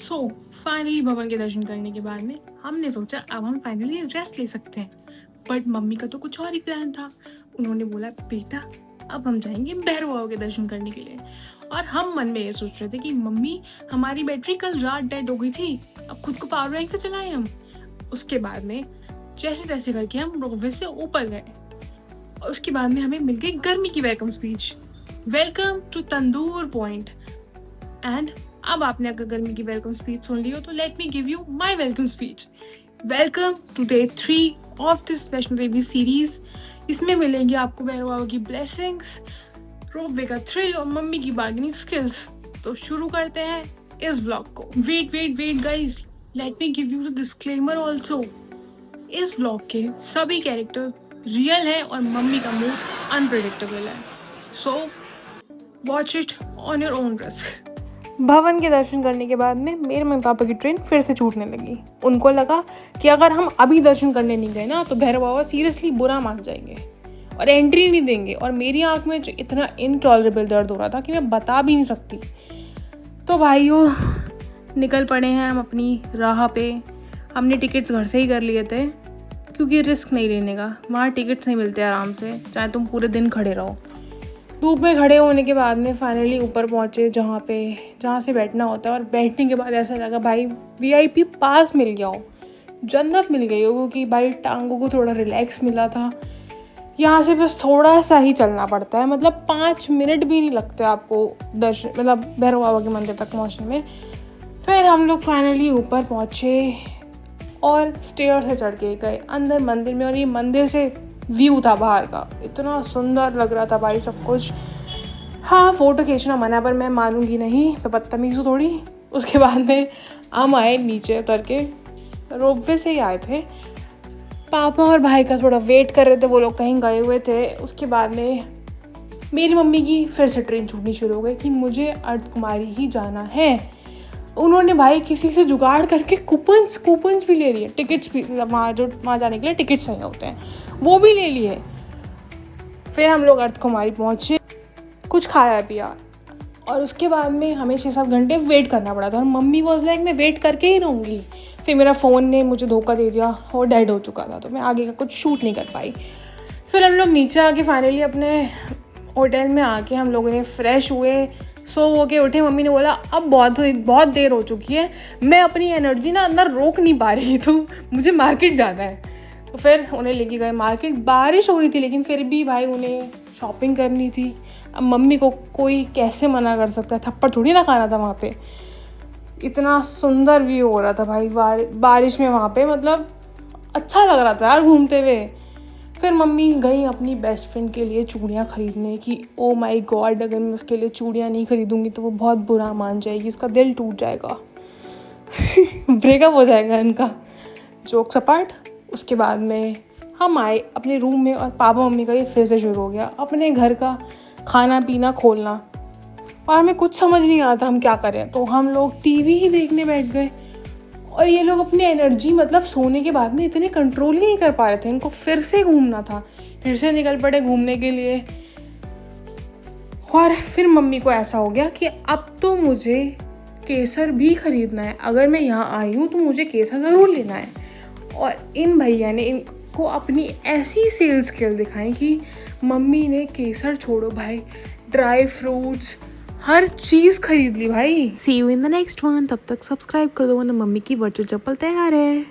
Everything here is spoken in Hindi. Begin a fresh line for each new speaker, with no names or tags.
सो फाइनली भवन के दर्शन करने के बाद में हमने सोचा अब हम फाइनली रेस्ट ले सकते हैं। बट मम्मी का तो कुछ और ही प्लान था। उन्होंने बोला बेटा अब हम जाएंगे भैरव बाबा के दर्शन करने के लिए। और हम मन में ये सोच रहे थे कि मम्मी हमारी बैटरी कल रात डेड हो गई थी, अब खुद को पावर बैंक से चलाएं हम। उसके बाद में जैसे तैसे करके हम रोपवे से ऊपर गए और उसके बाद में हमें मिल गई गर्मी की welcome speech, welcome to Tandoor point. And अब आपने अगर गर्मी की वेलकम स्पीच सुन ली हो तो let me give you my welcome speech. Welcome to day 3 of this Vaishno Devi series. इसमें मिलेंगी आपको भैरव बाबा की ब्लेसिंग्स, रोपवे का थ्रिल और मम्मी की बार्गेनिंग स्किल्स। तो शुरू करते हैं इस व्लॉग को। Wait guys, let me give you the disclaimer also. इस व्लॉग के सभी कैरेक्टर्स रियल है और मम्मी का मूड अनप्रेडिक्टेबल है। So watch it on your own risk. भवन के दर्शन करने के बाद में मेरे मम्मी पापा की ट्रेन फिर से छूटने लगी। उनको लगा कि अगर हम अभी दर्शन करने नहीं गए ना तो भैरव बाबा सीरियसली बुरा मान जाएंगे और एंट्री नहीं देंगे। और मेरी आंख में जो इतना इनटॉलरेबल दर्द हो रहा था कि मैं बता भी नहीं सकती। तो भाइयों निकल पड़े हैं हम अपनी राह पे। हमने टिकट्स घर से ही कर लिए थे क्योंकि रिस्क नहीं लेने का। वहाँ टिकट्स नहीं मिलते आराम से, चाहे तुम पूरे दिन खड़े रहो। धूप में खड़े होने के बाद में फाइनली ऊपर पहुँचे जहाँ से बैठना होता है। और बैठने के बाद ऐसा लगा भाई VIP पास मिल गया हो, जन्नत मिल गई हो, क्योंकि भाई टांगों को थोड़ा रिलैक्स मिला था। यहाँ से बस थोड़ा सा ही चलना पड़ता है, मतलब 5 मिनट भी नहीं लगते आपको दर्शन मतलब भैरव बाबा के मंदिर तक पहुँचने में। फिर हम लोग फाइनली ऊपर पहुँचे और स्टेयर से चढ़ के गए अंदर मंदिर में। और ये मंदिर से व्यू था बाहर का, इतना सुंदर लग रहा था भाई सब कुछ। हाँ फ़ोटो खींचना मना है पर मैं मानूंगी नहीं, मैं बदतमीज़ हूँ थोड़ी। उसके बाद में हम आए नीचे उतर के, रोपवे से ही आए थे। पापा और भाई का थोड़ा वेट कर रहे थे, वो लोग कहीं गए हुए थे। उसके बाद में मेरी मम्मी की फिर से ट्रेन छूटनी शुरू हो गई कि मुझे अर्धकुमारी ही जाना है। उन्होंने भाई किसी से जुगाड़ करके कूपन्स भी ले लिए, टिकट्स भी, वहाँ जाने के लिए टिकट्स नहीं होते हैं वो भी ले लिए। फिर हम लोग अर्धकुमारी पहुँचे, कुछ खाया पिया और उसके बाद में हमें 6-7 घंटे वेट करना पड़ा था। और मम्मी वॉज लाइक मैं वेट करके ही रहूँगी। फिर मेरा फ़ोन ने मुझे धोखा दे दिया और डेड हो चुका था, तो मैं आगे का कुछ शूट नहीं कर पाई। फिर हम लोग नीचे आके फाइनली अपने होटल में आके हम लोगों ने फ्रेश हुए, सो हो के उठे। मम्मी ने बोला अब बहुत देर हो चुकी है, मैं अपनी एनर्जी ना अंदर रोक नहीं पा रही, तो मुझे मार्केट जाना है। तो फिर उन्हें लेके गए मार्केट। बारिश हो रही थी लेकिन फिर भी भाई उन्हें शॉपिंग करनी थी। अब मम्मी को कोई कैसे मना कर सकता है, थप्पड़ थोड़ी ना खाना था वहाँ पे। इतना सुंदर व्यू हो रहा था भाई बारिश में वहाँ पे, मतलब अच्छा लग रहा था यार घूमते हुए। फिर मम्मी गई अपनी बेस्ट फ्रेंड के लिए चूड़ियाँ ख़रीदने की। ओ माय गॉड, अगर मैं उसके लिए चूड़ियाँ नहीं खरीदूँगी तो वो बहुत बुरा मान जाएगी, उसका दिल टूट जाएगा ब्रेकअप हो जाएगा इनका। जोक सपाट। उसके बाद में हम आए अपने रूम में और पापा मम्मी का ये फिर से शुरू हो गया अपने घर का खाना पीना खोलना। और हमें कुछ समझ नहीं आता हम क्या करें, तो हम लोग टीवी ही देखने बैठ गए। और ये लोग अपनी एनर्जी मतलब सोने के बाद में इतने कंट्रोल ही नहीं कर पा रहे थे, इनको फिर से घूमना था। फिर से निकल पड़े घूमने के लिए। और फिर मम्मी को ऐसा हो गया कि अब तो मुझे केसर भी खरीदना है, अगर मैं यहाँ आई हूँ तो मुझे केसर ज़रूर लेना है। और इन भैया ने इनको अपनी ऐसी सेल्स स्किल दिखाई कि मम्मी ने केसर छोड़ो भाई, ड्राई फ्रूट्स हर चीज़ खरीद ली भाई। See you in the next one. तब तक सब्सक्राइब कर दो वरना मम्मी की वर्चुअल चप्पल तैयार है।